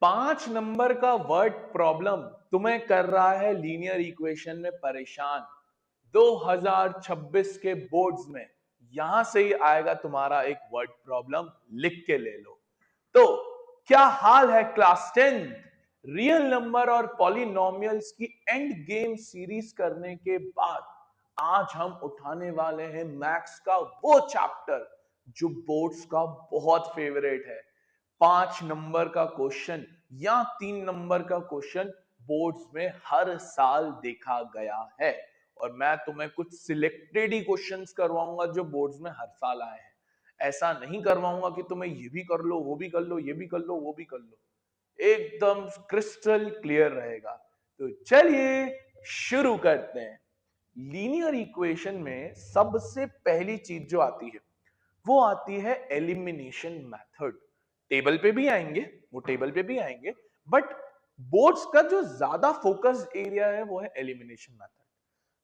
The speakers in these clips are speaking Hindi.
5 नंबर का वर्ड प्रॉब्लम तुम्हें कर रहा है लीनियर इक्वेशन में परेशान। 2026 के बोर्ड्स में यहां से ही आएगा तुम्हारा एक वर्ड प्रॉब्लम, लिख के ले लो। तो क्या हाल है क्लास 10? रियल नंबर और पॉलिनोमियल्स की एंड गेम सीरीज करने के बाद आज हम उठाने वाले हैं मैथ्स का वो चैप्टर जो बोर्ड्स का बहुत फेवरेट है। 5 नंबर का क्वेश्चन या 3 नंबर का क्वेश्चन बोर्ड्स में हर साल देखा गया है और मैं तुम्हें कुछ सिलेक्टेड ही क्वेश्चंस करवाऊंगा जो बोर्ड्स में हर साल आए हैं। ऐसा नहीं करवाऊंगा कि तुम्हें ये भी कर लो, वो भी कर लो, ये भी कर लो, वो भी कर लो। एकदम क्रिस्टल क्लियर रहेगा। तो चलिए शुरू करते हैं। लीनियर इक्वेशन में सबसे पहली चीज जो आती है वो आती है एलिमिनेशन मेथड। टेबल पे भी आएंगे, वो टेबल पे भी आएंगे, बट बोर्ड्स का जो ज्यादा फोकस एरिया है वो है एलिमिनेशन मेथड।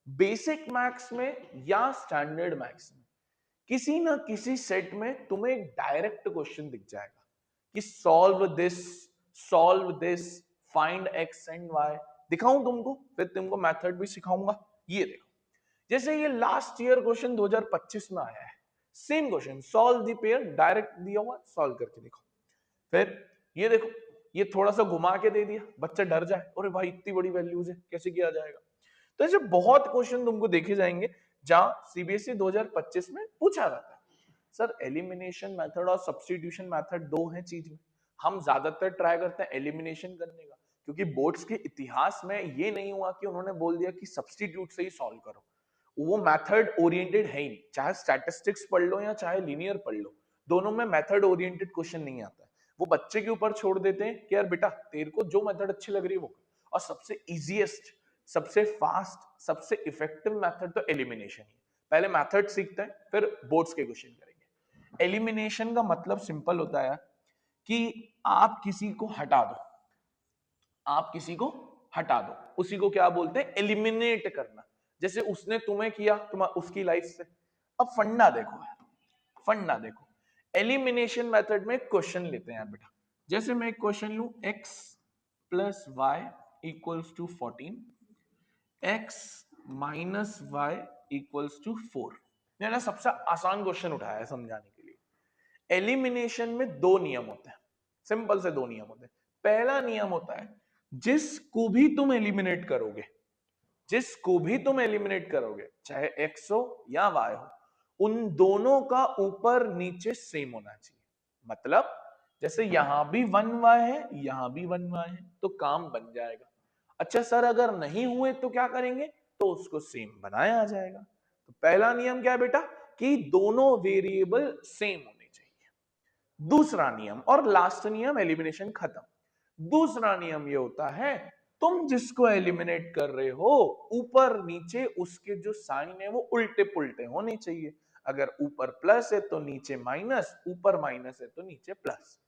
बेसिक मैथ्स में या स्टैंडर्ड मैथ्स में किसी ना किसी सेट में तुम्हें एक डायरेक्ट क्वेश्चन दिख जाएगा कि solve this, find x and y. दिखाऊं तुमको, फिर तुमको मेथड भी सिखाऊंगा। ये देखो, जैसे ये लास्ट ईयर क्वेश्चन 2025 में आया है, same question, solve the pair, direct दिया हुआ, सॉल्व करके देखो। फिर ये देखो, ये थोड़ा सा घुमा के दे दिया, बच्चा डर जाए, अरे भाई इतनी बड़ी वैल्यूज है, कैसे किया जाएगा। तो ऐसे बहुत क्वेश्चन तुमको देखे जाएंगे जहां सीबीएसई 2025 में पूछा जाता है सर एलिमिनेशन मेथड और सब्स्टिट्यूशन मेथड दो हैं चीज में, हम ज्यादातर ट्राई करते हैं एलिमिनेशन करने का, क्योंकि बोर्ड्स के इतिहास में ये नहीं हुआ कि उन्होंने बोल दिया कि सब्स्टिट्यूट से ही सॉल्व करो। वो मेथड ओरिएंटेड है ही नहीं, चाहे स्टैटिस्टिक्स पढ़ लो या चाहे लीनियर पढ़ लो, दोनों में मेथड ओरिएंटेड क्वेश्चन नहीं आता है। वो बच्चे के ऊपर छोड़ देते हैं कि यार बेटा तेरे को जो मेथड अच्छी लग रही है वो कर। और सबसे इजीएस्ट, सबसे फास्ट, सबसे इफेक्टिव मेथड तो एलिमिनेशन ही है। पहले मेथड सीखते हैं, फिर बोर्ड्स के क्वेश्चन करेंगे। एलिमिनेशन का मतलब सिंपल होता है कि आप किसी को हटा दो, आप किसी को हटा दो, उसी को क्या बोलते हैं, एलिमिनेट करना। जैसे उसने तुम्हें किया, तुम उसकी लाइफ से। अब फंडा देखो, फंडा देखो, एलिमिनेशन मेथड में क्वेश्चन लेते हैं बेटा। जैसे मैं एक क्वेश्चन लू, x plus Y equals to 14, x minus y equals to 4। मैंने सबसे आसान क्वेश्चन उठाया है समझाने के लिए। एलिमिनेशन में दो नियम होते हैं, सिंपल से दो नियम होते हैं। पहला नियम होता है जिसको भी तुम एलिमिनेट करोगे, जिसको भी तुम एलिमिनेट करोगे, चाहे x हो या y हो, उन दोनों का ऊपर नीचे सेम होना चाहिए। मतलब जैसे यहां भी 1y है, यहां भी 1y है, तो काम बन जाएगा। अच्छा सर अगर नहीं हुए तो क्या करेंगे, तो उसको सेम बनाया जाएगा। तो पहला नियम क्या है बेटा, कि दोनों वेरिएबल सेम होने चाहिए। दूसरा नियम और लास्ट नियम, एलिमिनेशन खत्म। दूसरा नियम ये होता है, तुम जिसको एलिमिनेट कर रहे हो ऊपर नीचे उसके जो साइन है वो उल्टे पुल्टे होने चाहिए। अगर ऊपर प्लस है तो नीचे माइनस, ऊपर माइनस है तो नीचे प्लस।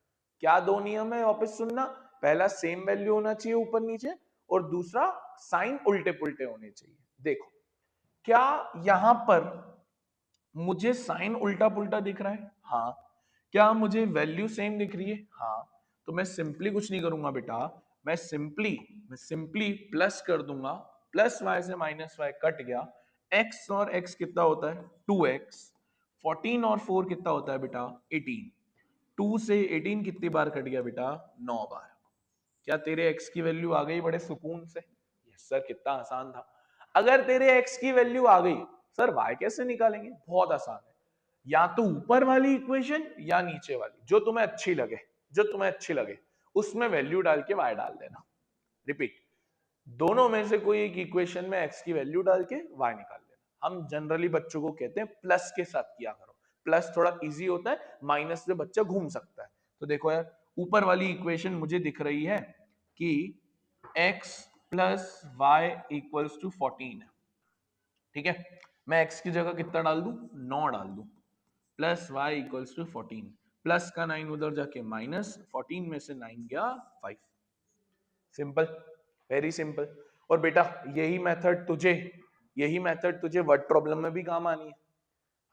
क्या दो नियम है, वापस सुनना। पहला सेम वैल्यू होना चाहिए ऊपर नीचे, और दूसरा साइन उल्टे पुल्टे होने चाहिए। देखो, क्या यहां पर मुझे साइन उल्टा पुल्टा दिख रहा है? हाँ। क्या मुझे वैल्यू सेम दिख रही है? हाँ। तो मैं सिंपली कुछ नहीं करूंगा बेटा, मैं सिंपली प्लस कर दूंगा। प्लस वाई से माइनस वाई कट गया, एक्स और एक्स कितना होता है, 2x। 14 और 4 कितना होता है बेटा, 18। 2 से 18 कितनी बार कट गया बेटा, 9 बार। क्या तेरे x की वैल्यू आ गई बड़े सुकून से? यस सर, कितना आसान था। अगर तेरे x की वैल्यू आ गई, सर y कैसे निकालेंगे? बहुत आसान है, या तो ऊपर वाली इक्वेशन या नीचे वाली, जो तुम्हें अच्छी लगे, जो तुम्हें अच्छी लगे उसमें वैल्यू डाल के y डाल देना। रिपीट, दोनों में से कोई एक इक्वेशन में x की वैल्यू डाल के y निकाल देना। हम जनरली बच्चों को कहते हैं प्लस के साथ किया करो, प्लस थोड़ा इजी होता है, माइनस से बच्चा घूम सकता है। तो देखो यार, ऊपर वाली इक्वेशन मुझे दिख रही है कि x plus Y equals to 14 है। ठीक है, मैं x की जगह कितना डाल दूं, 9 डाल दूं, plus Y equals to 14। Plus का 9 उधर जाके माइनस, 14 में से 9 गया 5। Simple, very simple. और बेटा यही मेथड तुझे वर्ड प्रॉब्लम में भी काम आनी है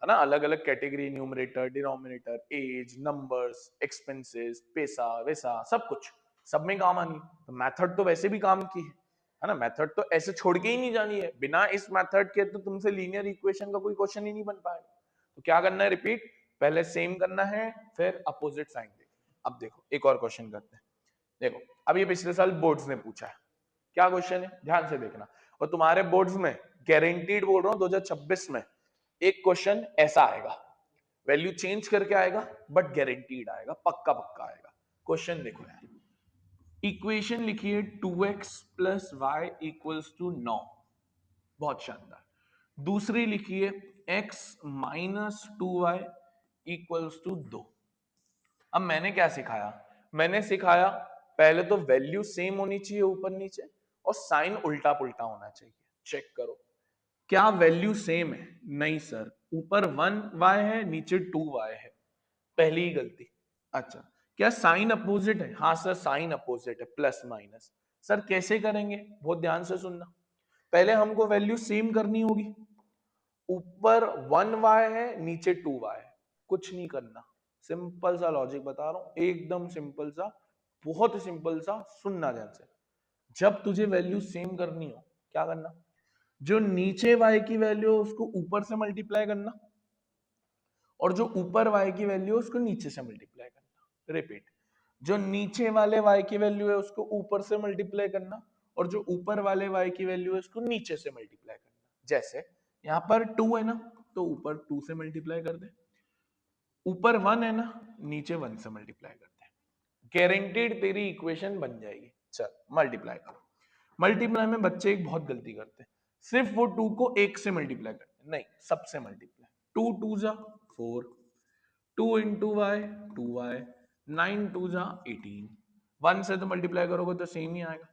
ना। अलग अलग category, numerator, denominator, age, numbers, expenses, पैसा वैसा सब कुछ, सब में काम आनी है, तो मेथड तो वैसे भी काम की है ना, मेथड तो ऐसे छोड़ के ही नहीं जानी है, बिना इस मेथड के तो तुमसे लीनियर इक्वेशन का कोई क्वेश्चन ही नहीं बन पाएगा। तो क्या करना है, रिपीट, पहले सेम करना है फिर अपोजिट साइन देखना। अब देखो एक और क्वेश्चन करते हैं। देखो अब ये पिछले साल बोर्ड्स ने पूछा है, क्या क्वेश्चन है ध्यान से देखना, और तुम्हारे बोर्ड्स में गारंटीड बोल रहा हूं 2026 में एक क्वेश्चन ऐसा आएगा, वैल्यू चेंज करके आएगा बट गारंटीड आएगा, पक्का पक्का आएगा। क्वेश्चन देखो यार, इक्वेशन लिखिए 2x plus Y equals to 9, बहुत शानदार। दूसरी लिखिए x minus 2y equals to 2। अब मैंने क्या सिखाया, मैंने सिखाया पहले तो वैल्यू सेम होनी चाहिए ऊपर नीचे, और साइन उल्टा पुल्टा होना चाहिए। चेक करो क्या वैल्यू सेम है, नहीं सर, ऊपर 1y है नीचे 2y है, पहली ही गलती। अच्छा, क्या साइन अपोजिट है, हाँ सर साइन अपोजिट है, प्लस माइनस। सर कैसे करेंगे, बहुत ध्यान से सुनना, पहले हमको वैल्यू सेम करनी होगी, ऊपर 1y है नीचे 2y है, कुछ नहीं करना, सिंपल सा लॉजिक बता रहा हूं, एकदम सिंपल सा, बहुत सिंपल सा, सुनना ध्यान से। जब तुझे वैल्यू सेम करनी हो क्या करना, जो नीचे y की वैल्यू है उसको ऊपर से मल्टीप्लाई करना, और जो ऊपर y की वैल्यू है उसको नीचे से मल्टीप्लाई करना। रिपीट, जो नीचे वाले y की वैल्यू है उसको ऊपर से मल्टीप्लाई करना, और जो ऊपर वाले y की वैल्यू है उसको नीचे से मल्टीप्लाई करना। जैसे यहाँ पर 2 है ना, तो ऊपर 2 से मल्टीप्लाई कर दे, ऊपर 1 है ना, नीचे 1 से मल्टीप्लाई कर दे, गारंटीड तेरी इक्वेशन बन जाएगी। चल मल्टीप्लाई करो। मल्टीप्लाई में बच्चे एक बहुत गलती करते हैं, सिर्फ वो 2 को 1 से मल्टीप्लाई करते हैं, नहीं सबसे मल्टीप्लाई, 2 2 जा 4, 2 इंटू वाई 2y, 9 2 जा 18, 1 से तो मल्टीप्लाई करोगे तो सेम ही आएगा।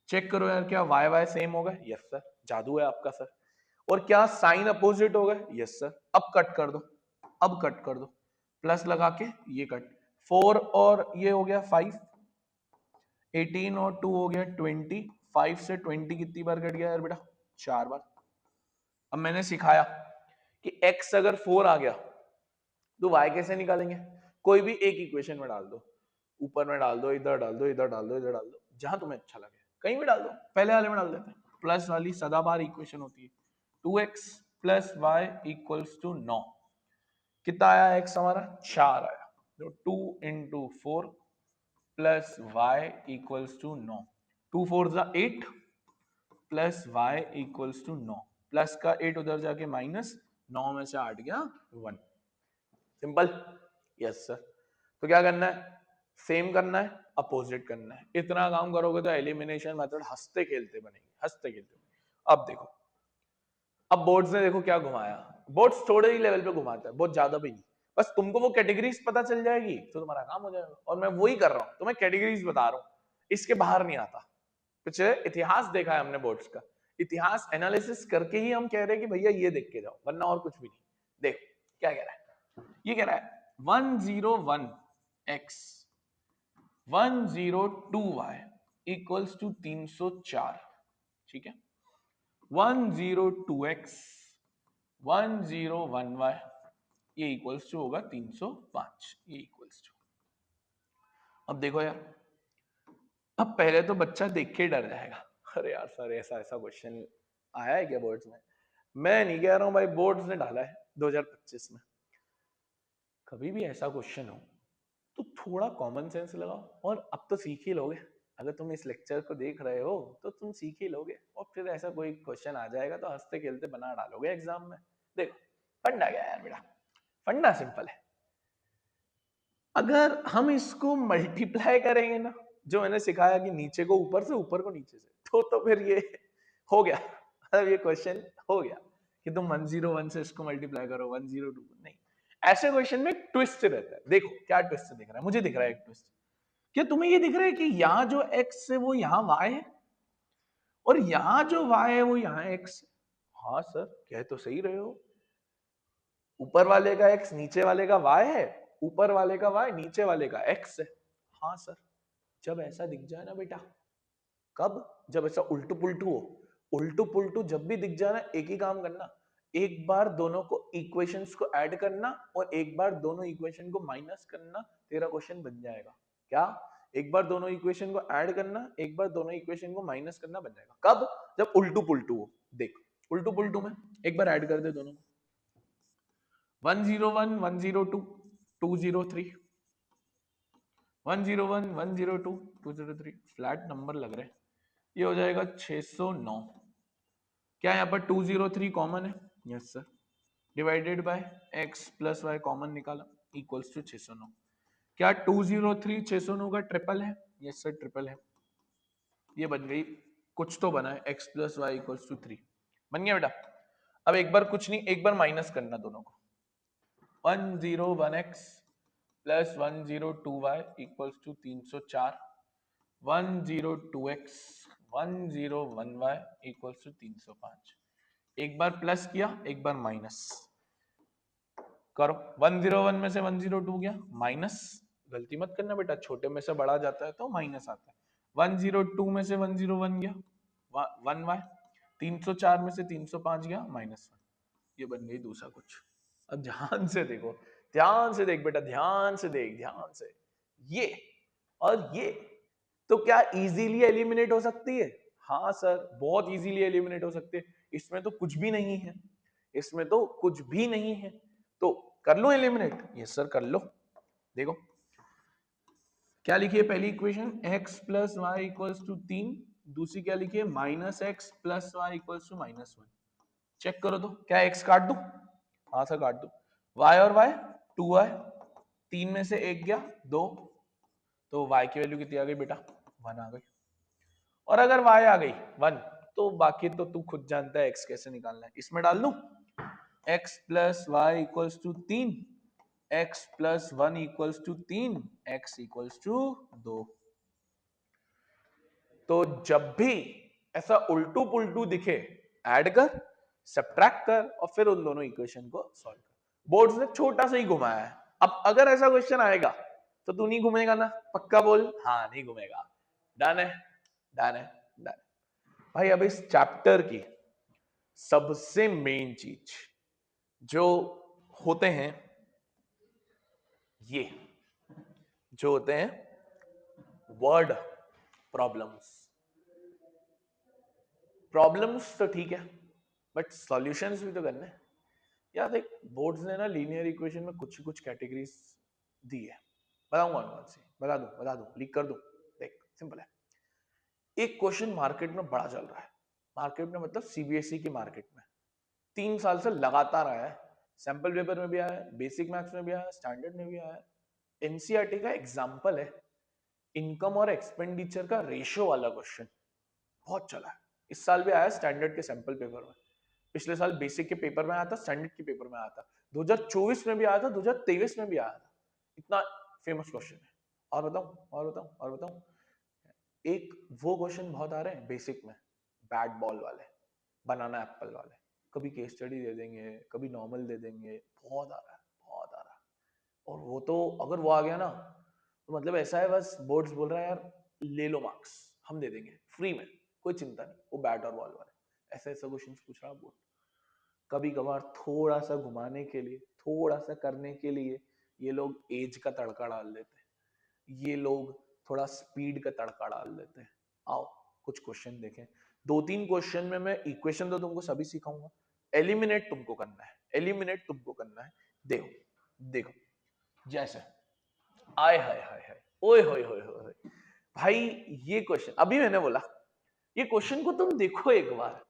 चेक करो यार, क्या वाई वाई सेम होगा, यस सर, जादू है आपका सर। और क्या साइन अपोजिट होगा, यस सर। अब कट कर दो, अब कट कर दो, प्लस लगा के ये कट, 4 और ये हो गया 5, 18 और 2 हो गया 20, 5 से 20 कितनी बार कट गया यार बेटा, 4 बार। अब मैंने सिखाया कि x अगर 4 आ गया तो y कैसे निकालेंगे, कोई भी एक इक्वेशन में डाल दो, ऊपर में डाल दो, इधर डाल दो, इधर डाल दो, इधर डाल दो, जहां तुम्हें अच्छा लगे कहीं भी डाल दो, पहले वाले में डाल देते हैं, प्लस वाली सदाबहार इक्वेशन होती है, 2x plus Y equals to 9, कितना आया x हमारा 4 आया, तो 2 into 4 plus Y equals to 9, 2 4 जा 8 plus Y equals to 9, plus का 8 उधर जाके माइनस, 9 में से 8 गया 1, सिंपल, यस सर। तो क्या करना है, सेम करना है, अपोजिट करना है, इतना काम करोगे तो एलिमिनेशन मेथड हंसते खेलते बनेगी, हंसते खेलते बनेगी। अब देखो, अब बोर्ड्स ने देखो क्या घुमाया, बोर्ड्स थोड़े ही लेवल पे घुमाता है, बहुत ज्यादा भी नहीं, बस तुमको वो कैटेगरीज पता चल जाएगी तो तुम्हारा काम हो जाएगा, और मैं वही कर रहा हूँ, तुम्हें कैटेगरीज बता रहा हूँ, इसके बाहर नहीं आता। पिछले इतिहास देखा है हमने बोर्ड्स का, इतिहास एनालिसिस करके ही हम कह रहे हैं कि भैया ये देख के जाओ, वरना और कुछ भी नहीं। देखो क्या कह रहा है, ये कह रहा है 101x 102y इक्वल्स टू 304, ठीक है, 102x 101y ये इक्वल्स टू होगा 305, ये इक्वल्स टू। अब देखो यार, अब पहले तो बच्चा देख के डर जाएगा, अरे यार सर ऐसा ऐसा क्वेश्चन आया है क्या बोर्ड्स में, मैं नहीं कह रहा हूं भाई, बोर्ड्स ने डाला है 2025 में, कभी भी ऐसा क्वेश्चन हो तो थोड़ा कॉमन सेंस लगाओ, और अब तो सीख ही लोगे, अगर तुम इस लेक्चर को देख रहे हो तो तुम सीख ही लोगे, और फिर ऐसा कोई क्वेश्चन आ जाएगा तो हंसते खेलते बना डालोगे एग्जाम में। देखो फंडा क्या है यार बेटा, फंडा सिंपल है, अगर हम इसको मल्टीप्लाई करेंगे ना, जो मैंने सिखाया कि नीचे को ऊपर से, ऊपर को नीचे से, तो फिर ये हो गया, मतलब ये क्वेश्चन हो गया कि तुम 101 से इसको मल्टीप्लाई करो 102, नहीं, ऐसे क्वेश्चन में ट्विस्ट रहता है। देखो क्या ट्विस्ट दिख रहा है, मुझे दिख रहा है एक ट्विस्ट, क्या तुम्हें ये दिख रहा है कि यहाँ जो x है वो यहाँ y है, और यहाँ जो y है वो यहाँ x है। हाँ सर कह तो सही रहे हो, ऊपर वाले का x नीचे वाले का y है, ऊपर वाले का y नीचे वाले का x है। हाँ सर, जब ऐसा दिख जाए ना बेटा, कब, जब ऐसा उल्टू पुल्टू हो, उल्टू पुल्टू जब भी दिख जाए ना, एक ही काम करना, एक बार दोनों को इक्वेशंस को ऐड करना और एक बार दोनों इक्वेशन को माइनस करना, तेरा क्वेश्चन बन जाएगा। क्या, एक बार दोनों इक्वेशन को ऐड करना, एक बार दोनों इक्वेशन को माइनस करना, बन जाएगा। कब? जब उल्टू पुल्टू हो। देख उल्टू पुल्टू में एक बार ऐड कर दे दोनों को, 101 102 203 101 102 203 फ्लैट नंबर लग रहे हैं, ये हो जाएगा 609। क्या यहाँ पर 203 कॉमन है? Yes sir. Divided by x plus y common निकाला इक्वल्स टू 609। क्या 203 609 का ट्रिपल है? यस सर ट्रिपल है। ये बन गई, कुछ तो बना है, x plus Y equals to 3 बन गया बेटा। अब एक बार कुछ नहीं, एक बार माइनस करना दोनों को, 101x plus 102y equals to 304, 102x 101y equals to 305। एक बार प्लस किया, एक बार माइनस करो। 101 में से 102 गया माइनस, गलती मत करना बेटा, छोटे में से बड़ा जाता है तो माइनस आता है। 102 में से 101 गया 1y, 304 में से 305 गया -1। ये बन गई दूसरा कुछ। अब ध्यान से देखो, ध्यान से देख बेटा, ध्यान से देख, ध्यान से। ये और ये तो क्या इजीली एलिमिनेट हो सकती है? हाँ सर, बहुत इजीली एलिमिनेट हो सकती है। इसमें तो कुछ भी नहीं है, इसमें तो कुछ भी नहीं है, तो कर लो एलिमिनेट। यस सर कर लो। देखो क्या लिखिए पहली equation, x plus Y equals to 3, दूसरी क्या लिखिए, minus x plus Y equals to -1। Check करो तो क्या x काट दू? हाँ सर काट दो। y और y 2y, 3 में से 1 गया 2, तो y की वैल्यू कितनी आ गई बेटा? 1 आ गई। और अगर y आ गई 1, तो बाकी तो तू खुद जानता है x कैसे निकालना है। इसमें डाल दूं x plus Y equals to 3, x plus 1 equals to 3, x equals to 2। तो जब भी ऐसा उल्टू पुल्टू दिखे, ऐड कर, सब्ट्रैक्ट कर और फिर उन दोनों इक्वेशन को सॉल्व कर। बोर्ड्स ने छोटा सा ही घुमाया है। अब अगर ऐसा क्वेश्चन आएगा तो तू नहीं घूमेगा ना? पक्का बोल। हाँ नहीं घूमेगा। डन है, डन है, डन। भाई अब इस चैप्टर की सबसे मेन चीज जो होते हैं, ये जो होते हैं वर्ड प्रॉब्लम्स। प्रॉब्लम्स तो ठीक है, बट सॉल्यूशंस भी तो करने हैं। यार देख, बोर्ड्स ने ना लीनियर इक्वेशन में कुछ कैटेगरीज दी है। बताऊंगा कौन सी, बता दूं, लीक कर दूं। देख सिंपल है। एक क्वेश्चन मार्केट में बड़ा चल रहा है, मार्केट में मतलब सीबीएसई की मार्केट में 3 साल से लगातार आया है। सैंपल पेपर में भी आया है, बेसिक मैथ्स में भी आया है, स्टैंडर्ड में भी आया है। एनसीईआरटी का एग्जाम्पल है, इनकम और एक्सपेंडिचर का रेशियो वाला क्वेश्चन बहुत चला है। इस साल भी आया स्टैंडर्ड के सैंपल पेपर में, पिछले साल बेसिक के पेपर में आया था, स्टैंडर्ड के पेपर में आया था, 2024 में भी आया था, 2023 में भी आया था। इतना फेमस क्वेश्चन है। और बताऊं, और बताऊं, एक वो क्वेश्चन बहुत आ रहे हैं बेसिक में, बैट बॉल वाले, बनाना एप्पल वाले। कभी केस स्टडी दे देंगे, कभी नॉर्मल दे देंगे, बहुत आ रहा है, बहुत आ रहा है। और वो तो अगर वो आ गया ना, तो मतलब ऐसा है, बस बोर्ड्स बोल रहा है यार ले लो मार्क्स, हम दे देंगे फ्री में, कोई चिंता नहीं। वो बैट और बॉल वाले ऐसे ऐसे क्वेश्चन पूछ रहा बोर्ड। कभी कभार थोड़ा सा घुमाने के लिए, थोड़ा सा करने के लिए ये लोग एज का तड़का डाल देते हैं, ये लोग थोड़ा स्पीड का तड़का डाल देते हैं। आओ कुछ क्वेश्चन देखें। 2-3 क्वेश्चन में मैं इक्वेशन तो तुमको सभी सिखाऊंगा, एलिमिनेट तुमको करना है, एलिमिनेट तुमको करना है। देखो देखो, जैसे आय हाय हाय हाय, ओए होए होए होए भाई, ये क्वेश्चन अभी मैंने बोला, ये क्वेश्चन को तुम देखो एक बार।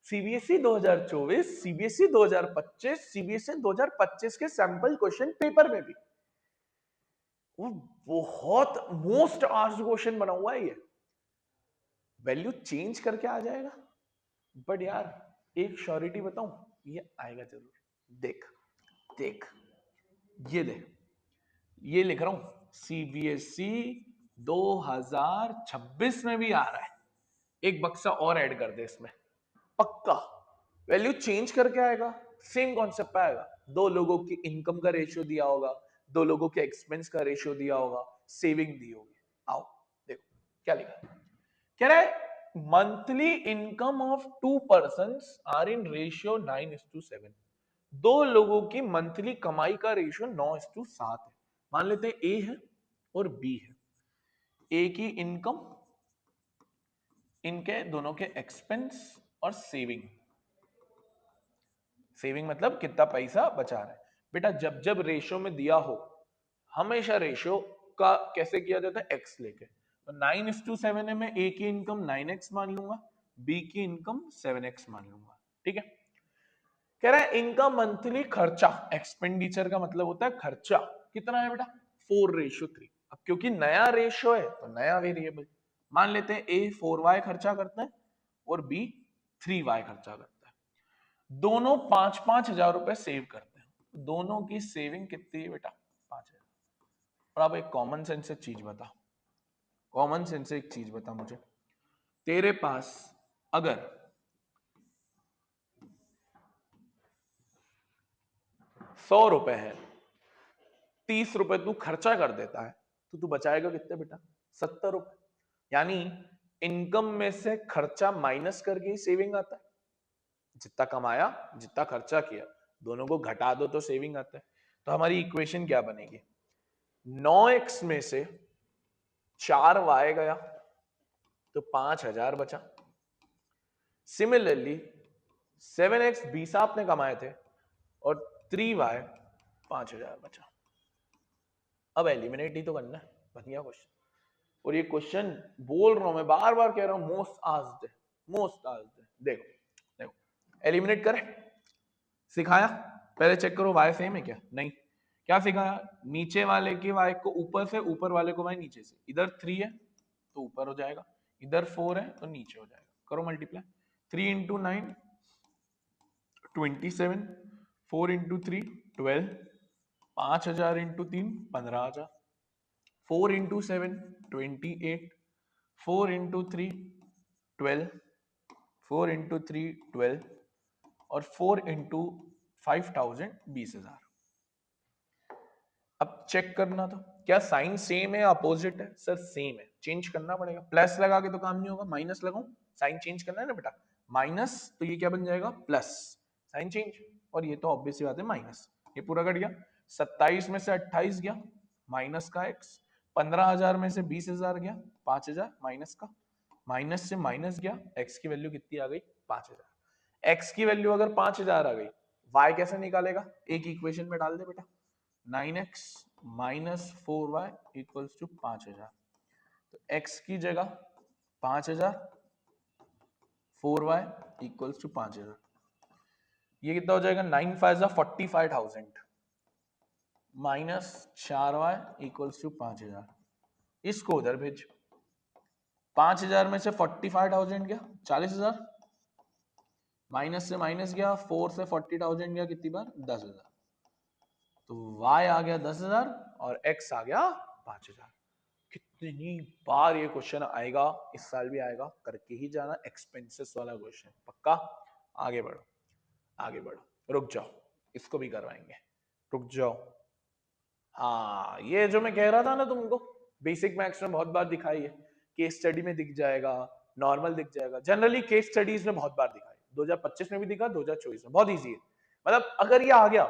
सीबीएसई 2024, सीबीएसई 2025, सीबीएसई 2025 के सैंपल क्वेश्चन पेपर में भी वो बहुत मोस्ट आस्क्ड क्वेश्चन बना हुआ है। ये वैल्यू चेंज करके आ जाएगा, बट यार एक श्योरिटी बताऊं, ये आएगा जरूर। देख देख, ये देख, ये लिख रहा हूं सीबीएसई 2026 में भी आ रहा है। एक बक्सा और ऐड कर दे इसमें, पक्का वैल्यू चेंज करके आएगा, सेम कॉन्सेप्ट आएगा। दो लोगों की इनकम का रेशियो दिया होगा, दो लोगों के एक्सपेंस का रेशियो दिया होगा, सेविंग दी होगी। आओ देखो क्या लिखा है। कह रहा है monthly income of 2 persons are in ratio 9:7। दो लोगों की मंथली कमाई का रेशियो 9:7 है। मान लेते हैं ए है और बी है। ए की इनकम, इनके दोनों के एक्सपेंस और सेविंग। सेविंग मतलब कितना पैसा बचा रहा है। बेटा जब जब रेशो में दिया हो, हमेशा रेशो का कैसे किया जाता है, एक्स लेके। तो 9:7 है, मैं ए की इनकम 9x मान लूंगा, बी की इनकम 7x मान लूंगा। ठीक है। कह रहा है इनका मंथली खर्चा, एक्सपेंडिचर का मतलब होता है खर्चा, कितना है बेटा 4:3। अब क्योंकि नया रेशो है तो नया वेरिएबल मान लेते हैं, ए 4y खर्चा करता है और बी 3y खर्चा करता है। दोनों 5-5 हजार रुपए सेव करते हैं। दोनों की सेविंग कितनी है बेटा 5,000। और अब एक कॉमन सेंस से चीज बता, कॉमन सेंस से एक चीज बता मुझे, तेरे पास अगर 100 रुपए है, 30 रुपए तू खर्चा कर देता है, तो तू बचाएगा कितने बेटा 70 रुपए। यानी इनकम में से खर्चा माइनस करके ही सेविंग आता है। जितना कमाया जितना खर्चा किया, दोनों को घटा दो तो सेविंग आता है। तो हमारी इक्वेशन क्या बनेगी, 9x में से 4y गया तो 5,000 बचा। सिमिलरली 7x 20 आपने कमाए थे और 3y 5,000 बचा। अब एलिमिनेट ही तो करना है, बढ़िया क्वेश्चन। और ये क्वेश्चन बोल रहा हूं मैं, बार बार कह रहा हूं, मोस्ट आस्क्ड है, मोस्ट आस्क्ड है। देखो देखो, एलिमिनेट करें, सिखाया, पहले चेक करो y सेम है क्या, नहीं। क्या सिखाया, नीचे वाले के y को ऊपर से, ऊपर वाले को y नीचे से। इधर 3 है तो ऊपर हो जाएगा, इधर 4 है तो नीचे हो जाएगा। करो multiply, 3 into 9 27, 4 into 3 12, 5,000 into 3 15,000, 4 into 7 28, 4 into 3 12, 4 into 3 12 और 4 इंटू 5,000 20,000। अब चेक करना तो क्या साइन सेम है अपोजिट है, सर सेम है, चेंज करना पड़ेगा। प्लस लगा के तो काम नहीं होगा, माइनस लगाऊं, साइन चेंज करना है ना बेटा, माइनस तो ये क्या बन जाएगा प्लस, साइन चेंज। और ये तो ऑब्वियस सी बात है माइनस, ये पूरा कट गया। 27 में से 28 गया, माइनस का x। 15,000 में से 20,000 गया, 5,000 माइनस का, माइनस से माइनस गया, x की वैल्यू कितनी आ गई 5,000। x की वैल्यू अगर 5,000 आ गई, y कैसे निकालेगा, एक इक्वेशन में डाल दे बेटा, 9x minus 4y equals to 5,000। तो x की जगह 5,000, 4y इक्वल्स टू 5,000। ये कितना हो जाएगा, 9 5 45,000 माइनस 4y इक्वल्स टू 5,000। इसको उधर भेज, 5,000 में से 45,000 गया 40,000, माइनस से माइनस गया, 4 से 40,000 गया कितनी बार 10,000। तो y आ गया 10,000 और x आ गया 5,000। कितनी बार ये क्वेश्चन आएगा, इस साल भी आएगा, करके ही जाना, एक्सपेंसेस वाला क्वेश्चन पक्का। आगे बढ़ो, आगे बढ़ो, रुक जाओ, इसको भी करवाएंगे, रुक जाओ। हाँ ये जो मैं कह रहा था ना तुमको, बेसिक मैथ्स में बहुत बार दिखाई है, केस स्टडी में दिख जाएगा, नॉर्मल दिख जाएगा, जनरली केस स्टडीज में बहुत बार दिखा है, 2025 में भी दिखा, 2024 में। बहुत इजी है, मतलब अगर ये आ गया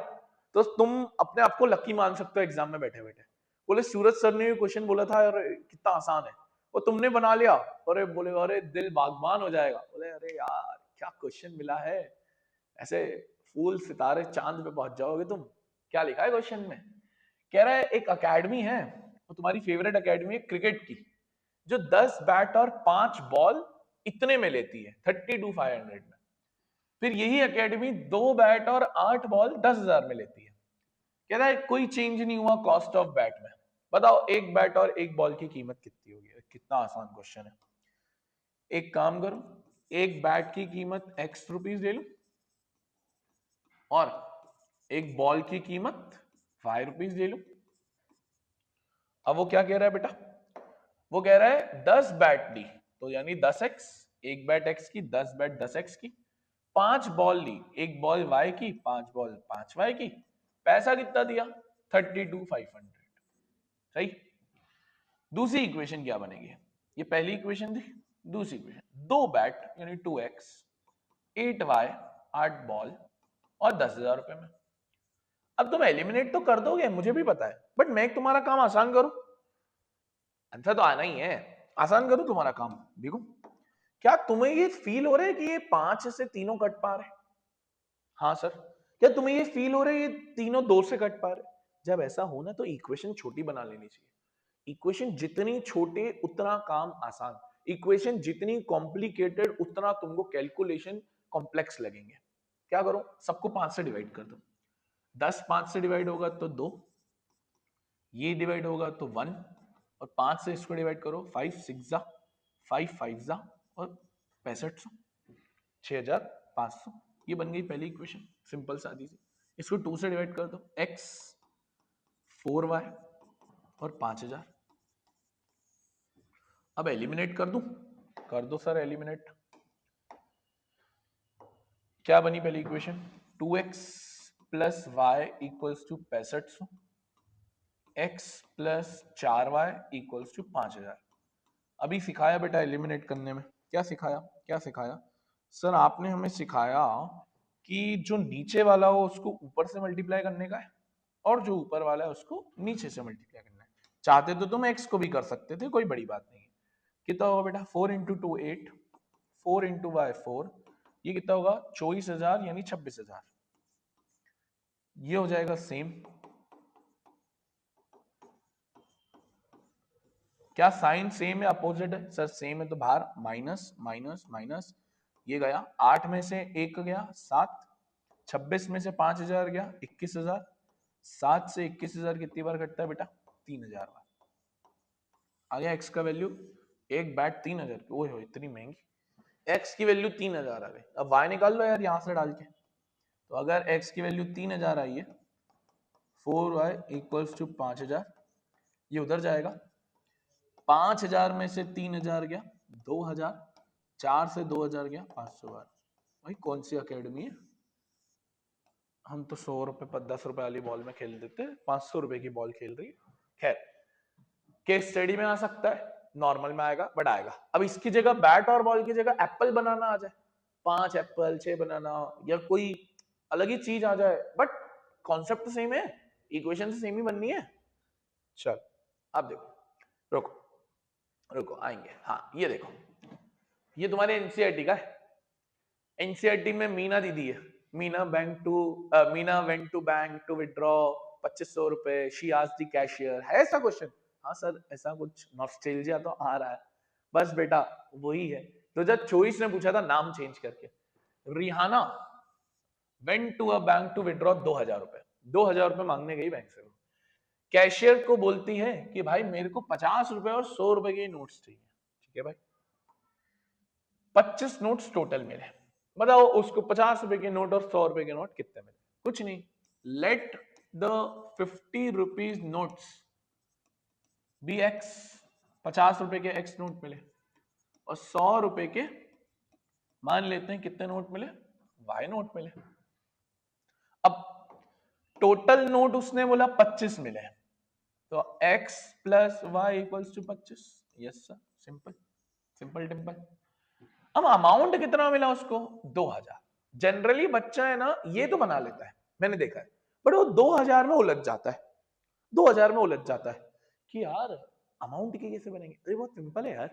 तो तुम अपने आप को लकी मान सकते हो एग्जाम में बैठे बैठे। बोले सूरज सर ने क्वेश्चन बोला था और कितना आसान है, वो तुमने बना लिया, अरे बोले अरे दिल बागबान हो जाएगा। बोले अरे यार क्या क्वेश्चन मिला है, ऐसे फूल सितारे चांद पे पहुंच जाओगे तुम। क्या लिखा है क्वेश्चन में, कह रहा है एक एकेडमी है, वो तुम्हारी फेवरेट एकेडमी है क्रिकेट की, जो 10 बैट और 5 बॉल इतने में लेती है 32,500 में। फिर यही एकेडमी 2 बैट और 8 बॉल 10,000 में लेती है। कह रहा है कोई चेंज नहीं हुआ कॉस्ट ऑफ बैट में, बताओ एक बैट और एक बॉल की कीमत कितनी होगी। कितना आसान क्वेश्चन है। एक काम करो, एक बैट की कीमत x रुपीज ले लो और एक बॉल की कीमत y रुपीज ले लो। अब वो क्या कह रहा है बेटा, वो कह रहा है 10 बैट ली तो यानी 10x, एक बैट x की, 10 बैट 10x की, 5 बॉल ली, एक बॉल y की, 5 बॉल 5y की, पैसा कितना दिया 32,500। सही। दूसरी इक्वेशन क्या बनेगी, ये पहली इक्वेशन थी, दूसरी इक्वेशन, 2 बैट यानी 2x, 8y 8 बॉल और 10,000 रुपए में। अब तुम एलिमिनेट तो कर दोगे मुझे भी पता है, बट मैं तुम्हारा काम आसान करूं, आंसर तो आना ही है। आसान करो तुम्हारा काम। देखो, क्या तुम्हें ये फील हो रहा है कि ये 5 से तीनों कट पा रहे हैं? हाँ सर। क्या तुम्हें ये फील हो रहा है ये तीनों 2 से कट पा रहे हैं? जब ऐसा हो ना तो इक्वेशन छोटी बना लेनी चाहिए। इक्वेशन जितनी छोटे उतना काम आसान। इक्वेशन जितनी कॉम्प्लिकेटेड उतना तुमको कैलकुलेशन कॉम्प्लेक्स लगेंगे। क्या करो, सबको 5 से डिवाइड कर दो। 10 5 से डिवाइड होगा तो 2, ये डिवाइड होगा तो 1, और 5 से इसको डिवाइड करो, 5 6 जा, 5 5 जा, और 6500, 6500। ये बन गई पहली इक्वेशन, सिंपल सादी सी। इसको 2 से डिवाइड कर दो, x 4y और 5000। अब एलिमिनेट कर दूं? कर दो सर एलिमिनेट। क्या बनी पहली equation? 2x plus Y equals to 6500, x plus 4y equals to 5000। अभी सिखाया बेटा एलिमिनेट करने में, क्या सिखाया? क्या सिखाया सर? आपने हमें सिखाया कि जो नीचे वाला हो उसको ऊपर से मल्टीप्लाई करने का है, और जो ऊपर वाला है उसको नीचे से मल्टीप्लाई करना है। चाहते तो तुम x को भी कर सकते थे, कोई बड़ी बात नहीं है। कितना होगा बेटा? 4 इंटू 2 8, 4 इंटू वाई 4, ये कितना होगा? 24,000 यानी 26,000। ये हो जाएगा सेम। क्या साइन सेम है अपोजिट है? सर सेम है तो बाहर माइनस माइनस माइनस, ये गया 8 में से 1 गया 7, 26 में से 5,000 गया 21,000, 7 से 21,000 कितनी बार कटता है बेटा? 3,000 बार। आ गया x का वैल्यू, एक बैट 3,000 की। ओए हो इतनी महंगी। x की वैल्यू 3,000 आ गई। अब y निकाल लो यार यहां से डाल के। तो अगर x की वैल्यू 3,000 आई है, 4y इक्वल्स टू 5,000, ये उधर जाएगा। 5,000 में से 3,000 गया 2,000, 4 से 2,000 गया 500 बार। भाई कौन सी अकेडमी है? हम तो 100 रुपए पर 10 रुपए वाली बॉल में खेल देते, 500 रुपए की बॉल खेल रही है। खैर, केस स्टडी में आ सकता है, नॉर्मल में आएगा, बट आएगा। अब इसकी जगह बैट और बॉल की जगह एप्पल बनाना आ जाए, 5 एप्पल 6 बनाना, या कोई अलग ही चीज आ जाए, बट कॉन्सेप्ट तो सेम है, इक्वेशन तो सेम ही बननी है। चल अब देखो, रुको रुको आएंगे। हाँ ये देखो, ये तुम्हारे एनसीईआरटी का है। एनसीईआरटी में मीना दीदी है। Meena went to bank to withdraw 2500 रुपए, शी आस्क्ड द कैशियर, है ऐसा क्वेश्चन? हाँ सर ऐसा कुछ नॉस्टैल्जिया तो आ रहा है। बस बेटा वही है। तो जब चॉइस ने पूछा था नाम चेंज करके, Rehana went to a bank to withdraw 2,000 रुपए, 2,000 रुपए मांगने गई बैंक से। कैशियर को बोलती है कि भाई मेरे को 50 रुपए और 100 रुपए के नोट्स चाहिए। ठीक है भाई, 25 नोट्स टोटल मिले। बताओ उसको 50 रुपए के नोट और 100 रुपए के नोट कितने मिले? कुछ नहीं। Let the 50 rupees notes be x, 50 रुपए के एक्स नोट मिले, और 100 रुपए के मान लेते हैं कितने नोट मिले? वाई नोट मिले। अब टोटल नोट उसने बोला 25 मिले, तो x plus Y equals to 25। Yes sir, simple simple टिम्पल। अब अमाउंट कितना मिला उसको? 2,000। जनरली बच्चा है ना ये तो बना लेता है, मैंने देखा है, बट वो 2,000 में उलझ जाता है। 2,000 में उलझ जाता है कि यार अमाउंट की कैसे बनेंगे? अरे बहुत सिंपल है यार,